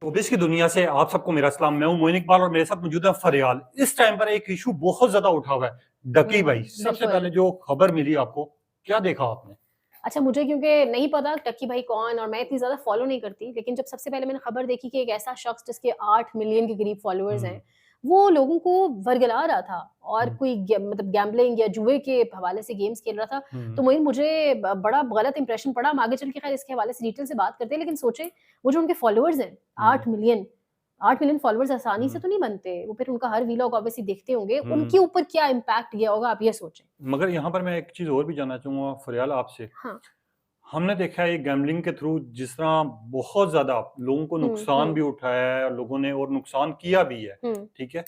Showbiz की दुनिया से आप सबको मेरा सलाम। मैं हूं मोइन इकबाल और मेरे साथ मौजूद है फरियाल। इस टाइम पर एक इशू बहुत ज्यादा उठा हुआ है, डकी भाई। सबसे बिल्कुल। पहले जो खबर मिली आपको, क्या देखा आपने? अच्छा, मुझे क्योंकि नहीं पता टक्की भाई कौन और मैं इतनी ज़्यादा फ़ॉलो नहीं करती, लेकिन जब सबसे पहले मैंने खबर देखी कि एक ऐसा शख़्स जिसके 8 मिलियन के करीब फ़ॉलोअर्स हम्म हैं, वो लोगों को वर्गला रहा था और हम्म कोई मतलब गैम्बलिंग या जुए के हवाले से गेम्स खेल रहा था, हम्म तो वही मुझे बड़ा गलत इंप्रेशन पड़ा। हम आगे चल के ख़ैर इसके हवाले से डिटेल से बात करते हैं, लेकिन सोचें वो जो उनके फ़ॉलोअर्स हैं, हम्म 8 मिलियन 8 मिलियन फ़ॉलोअर्स आसानी से हम्म तो नहीं बनते। वो फिर उनका हर वीलॉग ऑब्वियसली देखते होंगे, हम्म। उनके ऊपर क्या इम्पैक्ट गया होगा, आप ये सोचें। मगर यहाँ पर मैं एक चीज और भी जानना चाहूंगा फरियाल आपसे। हाँ। हमने देखा है गैम्बलिंग के थ्रू जिस तरह बहुत ज्यादा लोगों को नुकसान हुँ। भी उठाया है, लोगों ने और नुकसान किया भी है। हुँ। ठीक है।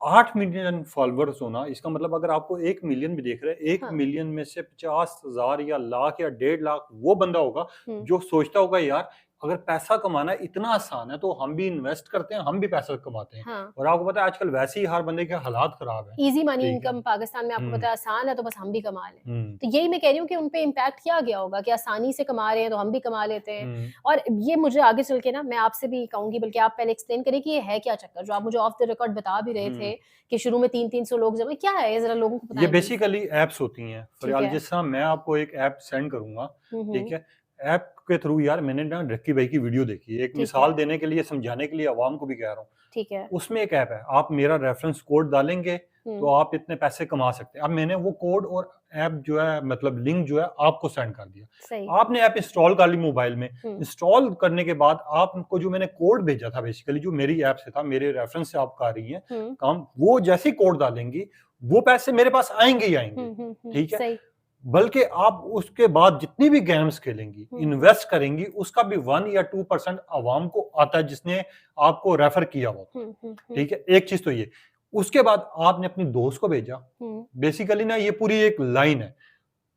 8 मिलियन फॉलोअर्स होना, इसका मतलब अगर आपको 1 मिलियन भी देख रहे हैं, एक हाँ। मिलियन में से 50,000 या लाख या 1.5 लाख वो बंदा होगा हुँ। जो सोचता होगा यार अगर पैसा कमाना इतना आसान है तो हम भी इन्वेस्ट करते हैं, हम भी पैसा कमाते हैं। हाँ। और आपको पता है आजकल वैसे ही हर बंदे के हालात खराब है। ईज़ी मनी ठीक है। इनकम पाकिस्तान में आपको हम्म पता है आसान है, तो बस हम भी कमा लें। हम्म तो यही मैं कह रही हूँ कि उन पे इम्पैक्ट क्या गया होगा कि आसानी से कमा रहे हैं तो हम भी कमा लेते हैं। हम्म और ये मुझे आगे चल के ना मैं आपसे भी कहूँगी, बल्कि आप पहले एक्सप्लेन करिए कि ये है क्या चक्कर? जो आप मुझे ऑफ द रिकॉर्ड बता भी रहे हम्म। थे कि शुरू में 300-300 लोग जमा, क्या है ये ज़रा लोगों को ये बताएँ प्लीज़? बेसिकली एप्स होती हैं ठीक फरियाल। है। जिस तरह मैं आपको एक ऐप सेंड करूंगा, हुँ, ठीक हुँ। है। ऐप के थ्रू यार मैंने ना रक्की भाई की वीडियो देखी है, एक ठीक मिसाल है। देने के लिए, समझाने के लिए आवाम को भी कह रहा हूँ। ठीक है। उसमें एक ऐप है, आप मेरा रेफरेंस कोड डालेंगे तो हुँ। आप इतने पैसे कमा सकते हैं। अब मैंने वो कोड और ऐप जो है मतलब लिंक जो है आपको सेंड कर सही। दिया। आपने ऐप इंस्टॉल कर ली मोबाइल में। हुँ। इंस्टॉल करने के बाद आपको जो मैंने कोड भेजा था, बेसिकली जो मेरी ऐप से था, मेरे रेफरेंस से आप कर रही हैं हुँ। काम, वो जैसे ही कोड डालेंगी वो पैसे मेरे पास आएंगे ही आएंगे। हुँ, हुँ, हुँ। ठीक है। सही। बल्कि आप उसके बाद जितनी भी गेम्स खेलेंगी, हुँ। इन्वेस्ट करेंगी, उसका भी 1 या 2% आवाम को आता है जिसने आपको रेफर किया होता है। हुँ, हुँ, हुँ। ठीक है, एक चीज तो ये। उसके बाद आपने अपनी दोस्त को भेजा। हुँ। बेसिकली ना ये पूरी एक लाइन है।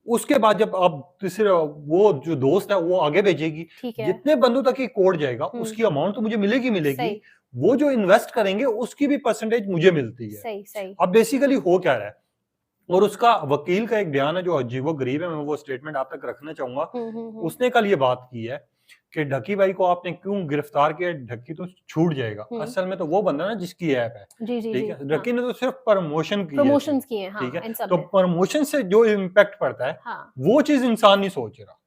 उसके बाद जब आप तीसरे, वो जो दोस्त है वो आगे भेजेगी, ठीक है। जितने बंदों तक ये कोड जाएगा हुँ। उसकी अमाउंट तो मुझे मिलेगी मिलेगी। सही, वो जो इन्वेस्ट करेंगे उसकी भी परसेंटेज मुझे मिलती है। सही, सही। अब बेसिकली हो क्या रहा है, और उसका वकील का एक बयान है जो अजीबो-गरीब है, मैं वो स्टेटमेंट आप तक रखना चाहूँगा। हुँ, हुँ, हुँ। उसने कल ये बात की है कि ढक्की भाई को आपने क्यों गिरफ्तार किया, ढक्की तो छूट जाएगा। हुँ। असल में तो वो बंदा ना जिसकी ऐप है, जी, जी, ठीक जी। है? हाँ। ढक्की ने तो सिर्फ प्रमोशन की है इसकी, प्रमोशंस किए हैं, ठीक हाँ, है? इन सब तो ने। प्रमोशन से जो इम्पैक्ट पड़ता है, हाँ। वो चीज़ इंसान नहीं सोच रहा।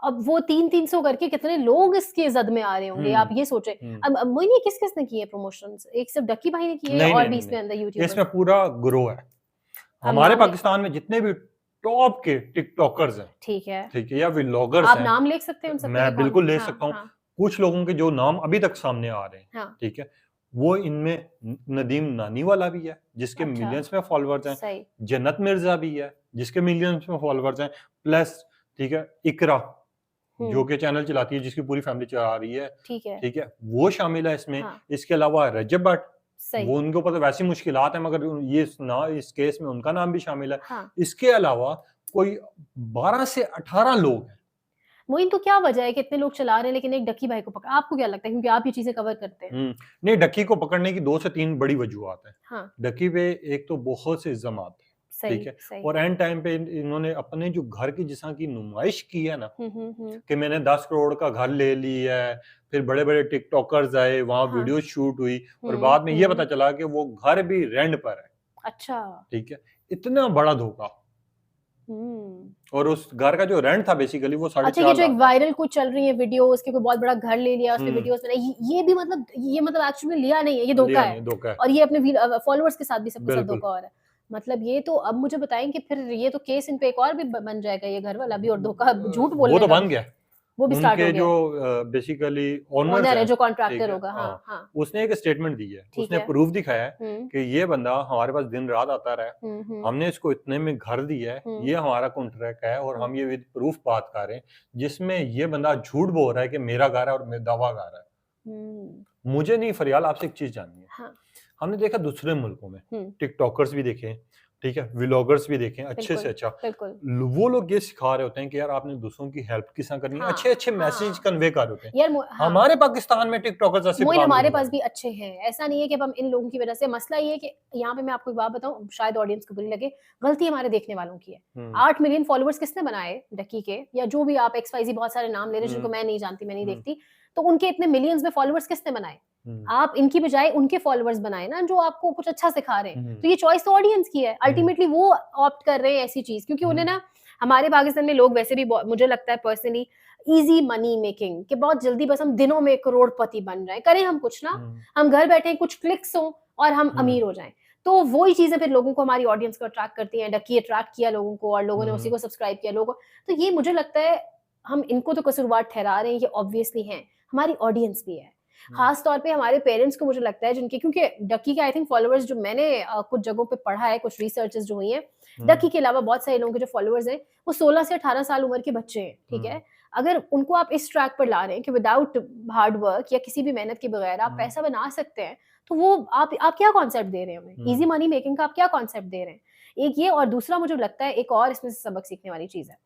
अब वो 3-300 करके कितने लोग इसके ज़द में आ रहे होंगे, आप हुँ, ये सोचें। हुँ। अब मोइनी किस-किस ने किए प्रमोशंस? एक सिर्फ़ डक्की भाई ने किए या नहीं, और नहीं, भी नहीं, इसमें अंदर नहीं। यूट्यूबर्स इसमें हैं? पूरा ग्रोह है। अब हमारे नाम ले। पाकिस्तान में जितने भी टॉप के टिकटॉकर्स हैं, ठीक है। ठीक है, या व्लॉगर्स आप हैं, नाम ले सकते हैं उन सबके कि मैं कौन? बिल्कुल ले हाँ, सकता हूँ। हाँ, कुछ लोगों के जो नाम अभी तक सामने आ रहे हैं, हाँ। ठीक है, वो इनमें नदीम नानीवाला भी है, जिसके अच्छा, मिलियंस में फॉलोवर्स हैं। सही। जन्नत मिर्ज़ा भी है, जिसके मिलियंस में फॉलोवर्स हैं। प्लस, ठीक है, इकरा, जो हुँ। कि चैनल चलाती है, जिसकी पूरी फैमिली चला रही है, ठीक है। ठीक है, वो शामिल है इसमें। हाँ, इसके अलावा रजब भट्ट, सही। वो उनके ऊपर तो वैसी मुश्किलात हैं, मगर ये इस केस में उनका नाम भी शामिल है। हाँ। इसके अलावा कोई 12 से 18 लोग हैं। मोइन तो क्या वजह है कि इतने लोग चला रहे हैं लेकिन एक डक्की भाई को पकड़ा, आपको क्या लगता है? क्योंकि आप ये चीज़ें कवर करते हैं। नहीं, डक्की को पकड़ने की 2 से 3 बड़ी वजूहात हैं। हाँ, डक्की पे एक तो बहुत से इल्ज़ामात हैं, सही, ठीक है? सही। और एंड टाइम पे इन्होंने अपने जो घर की जिस तरह की नुमाइश की है ना, हुँ, हुँ, हुँ। कि मैंने 10 करोड़ का घर ले लिया है, फिर बड़े-बड़े टिकटॉकर्स आए, वहाँ हाँ। वीडियो शूट हुई और हुँ, बाद में ये पता हुँ। चला कि वो घर भी रेंट पर है, अच्छा। ठीक है? इतना बड़ा धोखा। हुँ। और उस घर का जो रेंट था बेसिकली वो साढ़े अच्छा, ये 4 जो एक लाख का था। वायरल कुछ चल रही है वीडियो, उसके कोई बहुत बड़ा घर ले लिया, उसने हुँ, वीडियोज़ बनाई, ये भी मतलब एक्चुअली में लिया नहीं है, ये धोखा लिया नहीं है। है, धोखा है। और ये अपने फॉलोअर्स के साथ भी सबके साथ बिल्कुल। धोखा हो रहा है। मतलब ये तो अब मुझे बताएँ कि फिर ये तो केस इन पे एक और भी बन जाएगा ये घर वाला भी और धोखा झूठ वो बोलने तो का बन भी, गया। वो भी स्टार्ट हो उनके गया जो है। बेसिकली ओनर्स ओनर है हैं, जो ठीक कॉन्ट्रैक्टर है? होगा। हाँ, हाँ, हाँ। उसने एक स्टेटमेंट दी है। ठीक उसने है। प्रूफ दिखाया है हुँ। कि ये बंदा हमारे पास दिन-रात आता रहा है। हुँ, हुँ। हमने इसको इतने में घर दिया है, हुँ, ये हमारा कॉन्ट्रैक्ट है और हुँ, हम ये विद प्रूफ बात कर रहे हैं, जिसमें ये बंदा झूठ बोल रहा है कि मेरा घर है और मैं दावा कर रहा है। हुँ। मुझे नहीं, फरियाल आपसे एक चीज़ जाननी है। हाँ। हमने देखा दूसरे मुल्कों में, हुँ। टिकटॉकर्स भी देखे, ठीक है, व्लॉगर्स भी देखे, अच्छे बिल्कुल, से अच्छा। बिल्कुल। वो लोग ये सिखा रहे होते हैं कि यार आपने दूसरों की हेल्प किस तरह करनी है, हाँ, अच्छे-अच्छे मैसेज हाँ। कन्वे कर रहे होते हैं। यार हाँ। हमारे पाकिस्तान में टिकटॉकर्स ऐसे मोइन काम हमारे नहीं कर पास रहे। भी अच्छे हैं। ऐसा नहीं है कि अब हम इन लोगों की वज़ह से, मसला ये है कि यहाँ पे मैं आपको एक बात बताऊँ, शायद ऑडियंस को बुरी लगे, गलती हमारे देखने वालों की है। हुँ, 8 मिलियन फॉलोवर्स किसने बनाए डकी के, या जो भी आप एक्स वाई ज़ेड बहुत सारे नाम ले रहे हैं जिनको हुँ, मैं नहीं जानती, मैं नहीं हुँ, देखती। तो उनके इतने मिलियंस में फॉलोअर्स किसने बनाए? आप इनकी बजाय उनके फॉलोअर्स बनाए ना, जो आपको कुछ अच्छा सिखा रहे हैं। तो ये चॉइस तो ऑडियंस की है, अल्टीमेटली वो ऑप्ट कर रहे हैं ऐसी चीज, क्योंकि उन्हें ना, हमारे पाकिस्तान में लोग वैसे भी मुझे लगता है पर्सनली इजी मनी मेकिंग कि बहुत जल्दी बस हम दिनों में करोड़पति बन जाए, करें हम कुछ ना, हम घर बैठे कुछ क्लिक्स हो और हम अमीर हो जाएं। तो वही चीजें फिर लोगों को, हमारी ऑडियंस को अट्रैक्ट करती हैं। डकी अट्रैक्ट किया लोगों को और लोगों ने उसी को सब्सक्राइब किया लोगों को। तो ये मुझे लगता है हम इनको तो कसूरवार ठहरा रहे हैं, ये ऑब्वियसली हैं, हमारी ऑडियंस भी है। खास तौर पे हमारे पेरेंट्स को मुझे लगता है, जिनके, क्योंकि डकी के आई थिंक फॉलोअर्स जो मैंने कुछ जगहों पे पढ़ा है, कुछ रिसर्चेस जो हुई हैं, डकी के अलावा बहुत सारे लोगों के जो फॉलोअर्स हैं वो 16 से 18 साल उम्र के बच्चे हैं, ठीक है। अगर उनको आप इस ट्रैक पर ला रहे हैं कि विदाउट हार्ड वर्क या किसी भी मेहनत के बगैर आप पैसा बना सकते हैं, तो वो आप क्या कॉन्सेप्ट दे रहे हैं हमें? इजी मनी मेकिंग का आप क्या कॉन्सेप्ट दे रहे हैं? एक ये, और दूसरा मुझे लगता है एक और इसमें से सबक सीखने वाली चीज है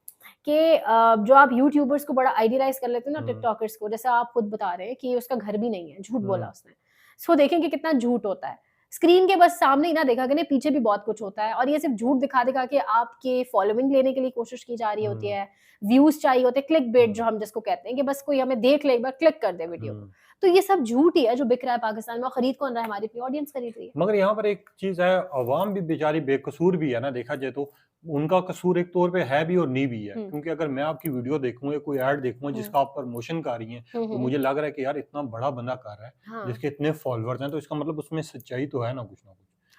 कि जो आप यूट्यूबर्स को बड़ा आइडियलाइज कर लेते हैं ना, टिकटॉकर्स को, जैसे आप खुद बता रहे हैं कि उसका घर भी नहीं है, झूठ बोला उसने। सो देखेंगे कितना झूठ होता है स्क्रीन के बस सामने ही ना, देखा कि नहीं पीछे भी बहुत कुछ होता है। और ये सिर्फ झूठ दिखा दिखा के आपके फॉलोइंग लेने के लिए कोशिश की जा रही होती है, व्यूज चाहिए होते हैं, क्लिक बेट जो हम जिसको कहते हैं कि बस कोई हमें देख ले एक बार, क्लिक कर दे वीडियो को। तो ये सब झूठ ही है जो बिक रहा है पाकिस्तान में, और खरीद कौन रहा है? हमारी अपनी ऑडियंस खरीद रही है। मगर यहाँ पर एक चीज है, अवाम भी बेचारी बेकसूर भी है ना, देखा जाए तो उनका कसूर एक तौर पे है भी और नहीं भी है। क्योंकि अगर मैं आपकी वीडियो देखूंगा, कोई ऐड देखूंगा जिसका आप प्रमोशन कर रही हैं, तो मुझे लग रहा है कि यार इतना बड़ा बंदा कर रहा है, हाँ। जिसके इतने फॉलोअर्स हैं, तो इसका मतलब उसमें सच्चाई तो है ना कुछ।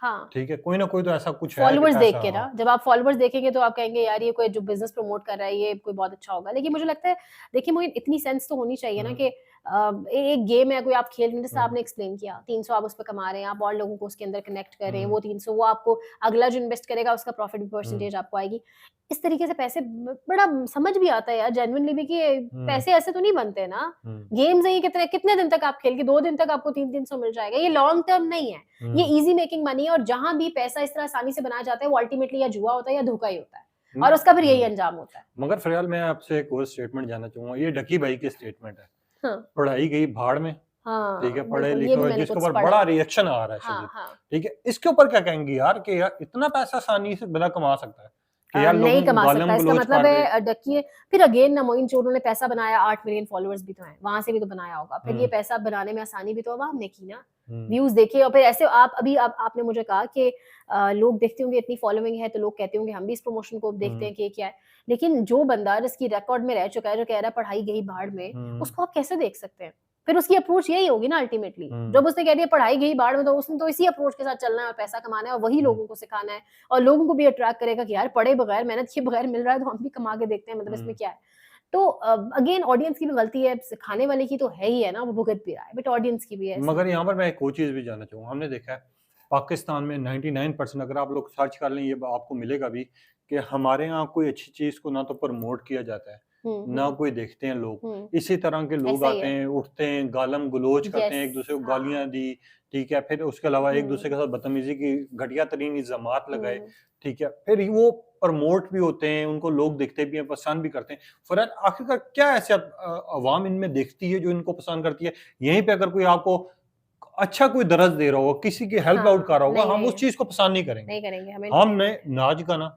हाँ, ठीक है, कोई ना कोई तो ऐसा कुछ है कि फॉलोअर्स देख ऐसा, के ना, जब आप फॉलोअर्स देखेंगे तो आप कहेंगे यार ये कोई जो बिजनेस प्रमोट कर रहा है ये कोई बहुत अच्छा होगा। लेकिन मुझे लगता है, देखिए मुझे इतनी सेंस तो होनी चाहिए ना कि एक गेम है, कोई आप खेल रहे हैं, जैसे आपने एक्सप्लेन किया 300 आप उस पर कमा रहे हैं, आप और लोगों को उसके अंदर कनेक्ट कर रहे हैं, वो 300 वो आपको अगला जो इन्वेस्ट करेगा उसका प्रॉफिट परसेंटेज आपको आएगी। इस तरीके से पैसे बड़ा समझ भी आता है यार जेन्युइनली भी कि पैसे ऐसे तो नहीं बनते ना। गेम्स है ये, कितने कितने दिन तक आप खेल के 2 दिन तक आपको 300 मिल जाएगा, ये लॉन्ग टर्म नहीं है, ये इजी मेकिंग मनी है। और जहां भी पैसा इस तरह आसानी से बनाया जाता है वो अल्टीमेटली या जुआ होता है या धोखा ही होता है, और उसका फिर यही अंजाम होता है। मगर फिलहाल मैं आपसे एक और स्टेटमेंट जानना चाहूंगा, ये डकी भाई की स्टेटमेंट है, हाँ, पढ़ाई गई भाड़ में, हाँ, ठीक है, पढ़े बिल्कुल, ये लिखे भी हुए, मैंने जिसके कुछ ऊपर पढ़ा बड़ा है। रिएक्शन आ रहा है हाँ, शदीद, हाँ। ठीक है, इसके ऊपर क्या कहेंगे यार कि यार इतना पैसा आसानी से बंदा कमा सकता है कि यार नहीं लोगों को कमा सकता, गालम इसका गलोच मतलब कर दे। है डकिए। फिर अगेन ना मोइन, जो उन्होंने पैसा बनाया, 8 मिलियन फॉलोअर्स भी तो हैं, वहां से भी तो बनाया होगा। फिर ये पैसा बनाने में आसानी भी तो अवाम ने की ना, व्यूज देखिए। और फिर ऐसे आप अभी आपने मुझे कहा कि लोग देखते होंगे इतनी फॉलोइंग है, तो लोग कहते होंगे हम भी इस प्रमोशन को देखते हैं कि क्या है। लेकिन जो बंदा जिसकी रिकॉर्ड में रह चुका है, जो कह रहा है पढ़ाई गई भाड़ में, उसको आप कैसे देख सकते हैं? फिर उसकी अप्रोच यही होगी ना अल्टीमेटली। जब उसने कह दिया पढ़ाई गई बाढ़ में, तो उसने तो इसी अप्रोच के साथ चलना है और पैसा कमाना है और वही लोगों को सिखाना है, और लोगों को भी अट्रैक्ट करेगा कि यार पढ़े बगैर, मेहनत किए बगैर मिल रहा है, तो हम भी कमा के देखते हैं, मतलब इसमें क्या है। तो अगेन ऑडियंस की भी गलती है, सिखाने वाले की तो है ही है ना, वो भुगत भी रहा है, बट ऑडियंस की भी है। मगर यहाँ पर मैं एक और चीज भी जानना चाहूंगा, हमने देखा है पाकिस्तान में 99% अगर आप लोग सर्च कर लें, ये आपको मिलेगा भी कि हमारे यहाँ कोई अच्छी चीज को ना तो प्रमोट किया जाता है, ना कोई देखते हैं लोग। इसी तरह के लोग ऐसा ही आते है। हैं, उठते हैं, गालम गलोच करते हैं, एक दूसरे को हाँ। गालियां दी, ठीक है, फिर उसके अलावा एक दूसरे के साथ बदतमीजी की घटिया तरीन इल्जामात लगाए, ठीक है, फिर वो प्रमोट भी होते हैं, उनको लोग देखते भी हैं, पसंद भी करते हैं। फरहाद, आखिरकार क्या ऐसे अवाम इनमें देखती है जो इनको पसंद करती है? यहीं पे अगर कोई आपको अच्छा कोई दर्ज दे रहा होगा, किसी की हेल्प आउट कर रहा होगा, हम उस चीज को पसंद नहीं करेंगे, नहीं करेंगे, हमें हमने नाच गाना,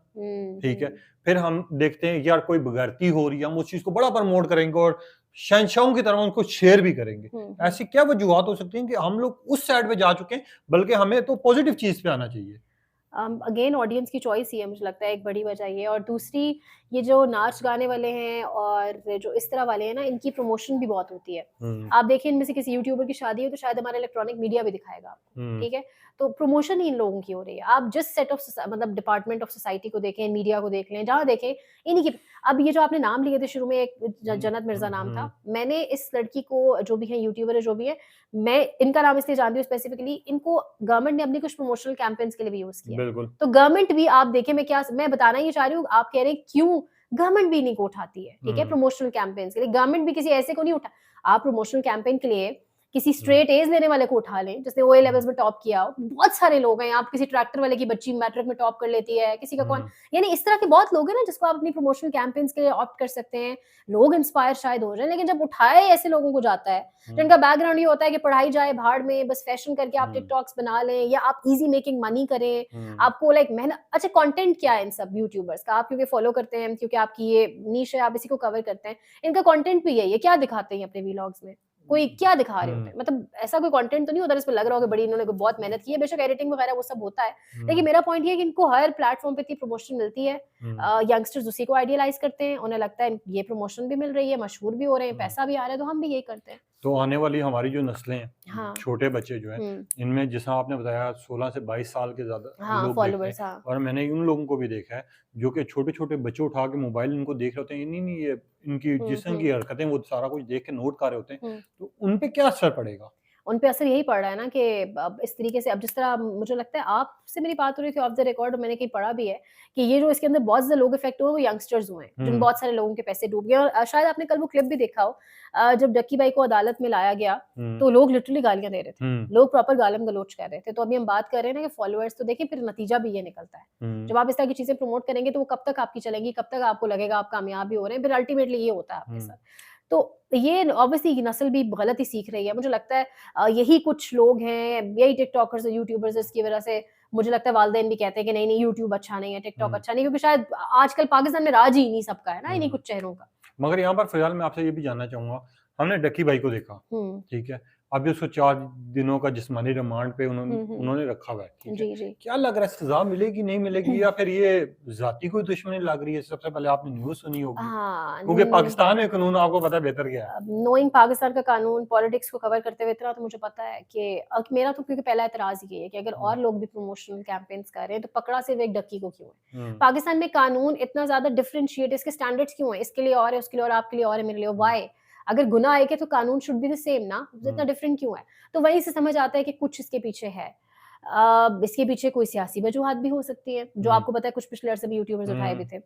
ठीक है, फिर हम देखते हैं यार कोई बगैरती हो रही है, हम उस चीज को बड़ा प्रमोट करेंगे और शहंशाहों की तरह उनको शेयर भी करेंगे। ऐसी क्या वजूहत हो सकती हैं कि हम लोग उस साइड पे जा चुके हैं, बल्कि हमें तो पॉजिटिव चीज पे आना चाहिए? अगेन ऑडियंस की चॉइस ही है, मुझे लगता है एक बड़ी वजह ये। और दूसरी, ये जो नाच गाने वाले हैं और जो इस तरह वाले हैं ना, इनकी प्रमोशन भी बहुत होती है। आप देखिए इनमें से किसी यूट्यूबर की शादी हो तो शायद हमारा इलेक्ट्रॉनिक मीडिया भी दिखाएगा आपको, ठीक है। तो प्रमोशन ही इन लोगों की हो रही है। आप जिस सेट ऑफ मतलब डिपार्टमेंट ऑफ सोसाइटी को देखें, मीडिया को देख लें, जहाँ देखें इन्हीं की। अब ये जो आपने नाम लिए थे शुरू में, एक जन्नत मिर्जा नाम था, मैंने इस लड़की को, जो भी है यूट्यूबर है जो भी है, मैं इनका नाम इसलिए जानती हूँ स्पेसिफिकली, इनको गवर्नमेंट ने अपनी कुछ प्रमोशनल कैंपेन्स के लिए भी यूज किया। बिल्कुल। तो गवर्नमेंट भी, आप देखें, मैं बताना ये चाह रही हूँ, आप कह रहे हैं क्यों गवर्नमेंट भी इन्हीं को उठाती है, ठीक है, प्रमोशनल कैंपेन्स के लिए। गवर्नमेंट भी किसी ऐसे को नहीं उठा, आप प्रमोशनल कैंपेन के लिए किसी स्ट्रेट एज लेने वाले को उठा लें जिसने ओए लेवल्स में टॉप किया हो। बहुत सारे लोग हैं, आप किसी ट्रैक्टर वाले की बच्ची मैट्रिक में टॉप कर लेती है, किसी का कौन, यानी इस तरह के बहुत लोग हैं ना जिसको आप अपनी प्रमोशनल कैंपेन्स के लिए ऑप्ट कर सकते हैं। लोग इंस्पायर शायद हो जाए, लेकिन जब उठाए ऐसे लोगों को जाता है जिनका बैकग्राउंड ये होता है कि पढ़ाई जाए भाड़ में, बस फैशन करके आप टिकटॉक्स बना लें या आप इजी मेकिंग मनी करें, आपको लाइक मेहनत। अच्छा, कंटेंट क्या है इन सब यूट्यूबर्स का? आप क्योंकि फॉलो करते हैं, क्योंकि आपकी ये नीश है, आप इसी को कवर करते हैं, इनका कंटेंट भी यही है, क्या दिखाते हैं अपने व्लॉग्स में? कोई क्या दिखा रहे होते हैं, मतलब ऐसा कोई कंटेंट तो नहीं होता जिस पे लग रहा हो कि बड़ी इन्होंने बहुत मेहनत की है, बेशक एडिटिंग वगैरह वो सब होता है, लेकिन मेरा पॉइंट ये है कि इनको हर प्लेटफॉर्म पे इतनी प्रमोशन मिलती है, यंगस्टर्स उसी को आइडियलाइज करते हैं, उन्हें लगता है ये प्रमोशन भी मिल रही है, मशहूर भी हो रहे हैं, पैसा भी आ रहा है, तो हम भी यही करते हैं। तो आने वाली हमारी जो नस्लें हैं, हाँ। छोटे बच्चे जो हैं, इनमें जैसा आपने बताया 16 से 22 साल के ज़्यादा हाँ, लोग देखते फॉलोवर्स, हैं, हाँ। और मैंने उन लोगों को भी देखा है जो कि छोटे-छोटे बच्चे उठा के मोबाइल इनको देख रहे होते हैं, नहीं, नहीं, ये इनकी जिस तरह की हरकतें वो सारा कुछ देख के नोट कर रहे होते हैं, तो उन पे क्या असर पड़ेगा? उन पे असर यही पड़ रहा है ना कि अब इस तरीके से, अब जिस तरह मुझे लगता है आपसे मेरी बात हो रही थी ऑफ द रिकॉर्ड, मैंने कहीं पढ़ा भी है कि ये जो इसके अंदर बहुत ज़्यादा लोग इफेक्ट हुए, वो यंगस्टर्स हुए हैं, जिन बहुत सारे लोगों के पैसे डूब गए। और शायद आपने कल वो क्लिप भी देखा हो, जब डक्की भाई को अदालत में लाया गया, तो लोग लिटरली गालियां दे रहे थे, लोग प्रॉपर गालम गलोच कर रहे थे। तो अभी हम बात कर रहे हैं ना कि फॉलोअर्स, तो देखिए फिर नतीजा भी ये निकलता है। जब आप इस तरह की चीजें प्रमोट करेंगे तो वो कब तक आपकी चलेंगी, कब तक आपको लगेगा आप कामयाब भी हो रहे हैं, फिर अल्टीमेटली ये होता है आपके साथ। तो ये ऑब्वियसली नस्ल भी गलत ही सीख रही है, मुझे लगता है यही कुछ लोग हैं, यही टिकटॉकर्स और यूट्यूबर्स, इसकी वजह से मुझे लगता है वालिदैन भी कहते हैं कि नहीं नहीं यूट्यूब अच्छा नहीं है, टिकटॉक अच्छा नहीं, क्योंकि शायद आजकल पाकिस्तान में राज ही इन्हीं सबका है ना, इन्हीं कुछ चेहरों का। मगर यहाँ पर फिलहाल मैं आपसे ये भी जानना चाहूंगा, हमने डक्की भाई को देखा, ठीक है, अभी उसको 4 दिनों का जिस्मानी रिमांड पे उन्होंने रखा हुआ है, ठीक है, जी। क्या लग रहा है सजा मिलेगी नहीं मिलेगी, या फिर ये जाती कोई दुश्मनी लग रही है? सबसे पहले आपने न्यूज़ सुनी होगी, हाँ, क्योंकि पाकिस्तान में कानून आपको पता है बेहतर क्या है। नोइंग पाकिस्तान का कानून, पॉलिटिक्स को कवर करते हुए इतना तो मुझे पता है कि मेरा तो क्योंकि पहला एतराज ये है कि अगर और लोग भी प्रमोशनल कैंपेन्स कर रहे हैं तो पकड़ा सिर्फ एक डक्की को क्यों है? पाकिस्तान में कानून इतना ज्यादा डिफरेंशिएट, इसके स्टैंडर्ड्स क्यों है? इसके लिए और है, उसके लिए और, आपके लिए और है, मेरे लिए व्हाई? अगर गुनाह एक है तो कानून शुड बी द सेम ना, इतना डिफरेंट क्यों है? तो वहीं से समझ आता है कि कुछ इसके पीछे है। इसके पीछे कोई सियासी वजूहात भी हो सकती है, जो आपको पता है कुछ पिछले अरसे में यूट्यूबर्स उठाए भी थे,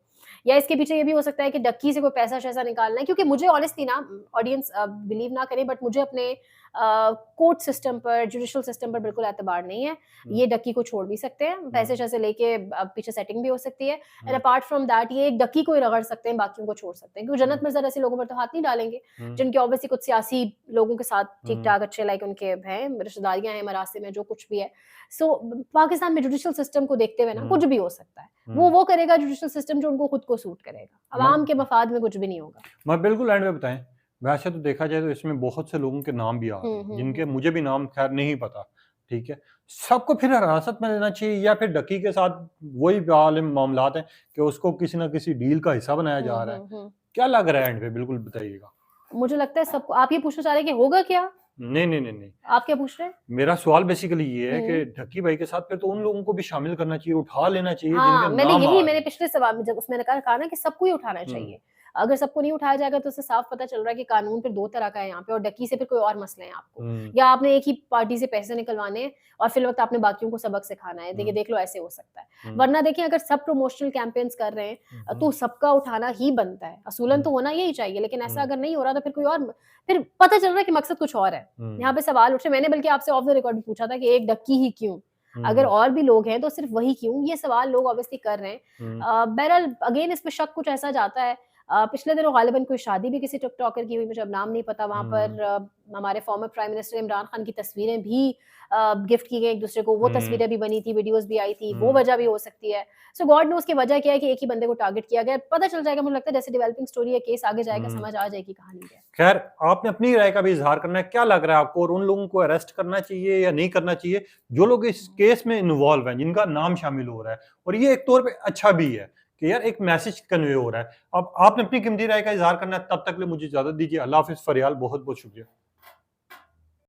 या इसके पीछे ये भी हो सकता है कि डक्की से कोई पैसा शैसा निकालना है, क्योंकि मुझे ऑनेस्टली ना, ऑडियंस बिलीव ना करे, बट मुझे अपने कोर्ट सिस्टम पर, जुडिशियल सिस्टम पर बिल्कुल एतबार नहीं है। ये डक्की को छोड़ भी सकते हैं, पैसे शैसे लेके पीछे सेटिंग भी हो सकती है, एंड अपार्ट फ्रॉम दैट ये एक डक्की को ही रगड़ सकते हैं, बाकियों को छोड़ सकते हैं, क्योंकि जन्नत मिर्जा ऐसे लोगों पर तो हाथ नहीं डालेंगे जिनके ऑब्वियसली कुछ सियासी लोगों के साथ ठीक ठाक अच्छे लाइक उनके हैं, रिश्तेदारियां हैं, मरासिम में जो कुछ भी है। सो पाकिस्तान में जुडिशियल सिस्टम को देखते हुए ना कुछ भी हो सकता है, वो करेगा जुडिशियल सिस्टम जो उनको खुद को सूट करेगा, अवाम के मफाद में कुछ भी नहीं होगा। मैं बिल्कुल एंड में बताएं, वैसे तो देखा जाए तो इसमें बहुत से लोगों के नाम भी आ रहे हैं जिनके मुझे भी नाम खैर नहीं पता, ठीक है, सबको फिर हिरासत में लेना चाहिए, या फिर डक्की के साथ वही मामलात हैं कि उसको किसी ना किसी डील का हिस्सा बनाया जा रहा है? क्या लग रहा है एंड पे, बिल्कुल बताइएगा। मुझे लगता है सबको, आप ये पूछना चाह रहे हैं कि होगा क्या? नहीं, आप क्या पूछ रहे हैं? मेरा सवाल बेसिकली ये है कि डक्की भाई के साथ फिर तो उन लोगों को भी शामिल करना चाहिए, उठा लेना चाहिए हाँ, जिनके नाम मैंने पिछले सवाल में जब उसमें कहा ना कि सबको ही उठाना चाहिए। अगर सबको नहीं उठाया जाएगा तो उससे साफ पता चल रहा है कि कानून फिर 2 तरह का है यहाँ पे, और डक्की से फिर कोई और मसले हैं आपको, या आपने एक ही पार्टी से पैसे निकलवाने हैं और फिर वक्त आपने बाकियों को सबक सिखाना है, देखिए देख लो ऐसे हो सकता है। वरना देखिए अगर सब प्रमोशनल कैंपेन्स कर रहे हैं तो सबका उठाना ही बनता है, असूलन तो होना यही चाहिए, लेकिन ऐसा अगर नहीं हो रहा तो फिर कोई और, फिर पता चल रहा है कि मकसद कुछ और है। यहाँ पे सवाल उठ रहे, मैंने बल्कि आपसे ऑफ द रिकॉर्ड भी पूछा था कि एक डक्की ही क्यों, अगर और भी लोग हैं तो सिर्फ वही क्यों, ये सवाल लोग ऑब्वियसली कर रहे हैं। बहरहाल अगेन इस पे शक कुछ ऐसा जाता है, पिछले दिनों गालिबन कोई शादी भी किसी टिकटॉकर की हुई, मुझे अब नाम नहीं पता, वहाँ पर हमारे former prime minister Imran Khan की तस्वीरें भी गिफ्ट की गई एक दूसरे को, वो तस्वीरें भी बनी थी, वीडियोस भी आई थी, वो वजह भी हो सकती है। सो गॉड नोस की वजह क्या है कि एक ही बंदे को टारगेट किया गया, पता चल जाएगा, मुझे लगता है जैसे डेवलपिंग स्टोरी है, केस आगे जाएगा, समझ आ जाएगी कहानी क्या है। खैर, आपने अपनी राय का भी इजहार करना है, क्या लग रहा है आपको, और उन लोगों को अरेस्ट करना चाहिए या नहीं करना चाहिए जो लोग इस केस में इन्वॉल्व हैं, जिनका नाम शामिल हो रहा है, और ये एक तौर पे अच्छा भी है कि यार एक मैसेज कन्वे हो रहा है। अब आपने अपनी कीमती राय का इजहार करना है, तब तक ले मुझे इजाजत दीजिए। अल्लाह हाफिज। फरियाल, बहुत बहुत शुक्रिया।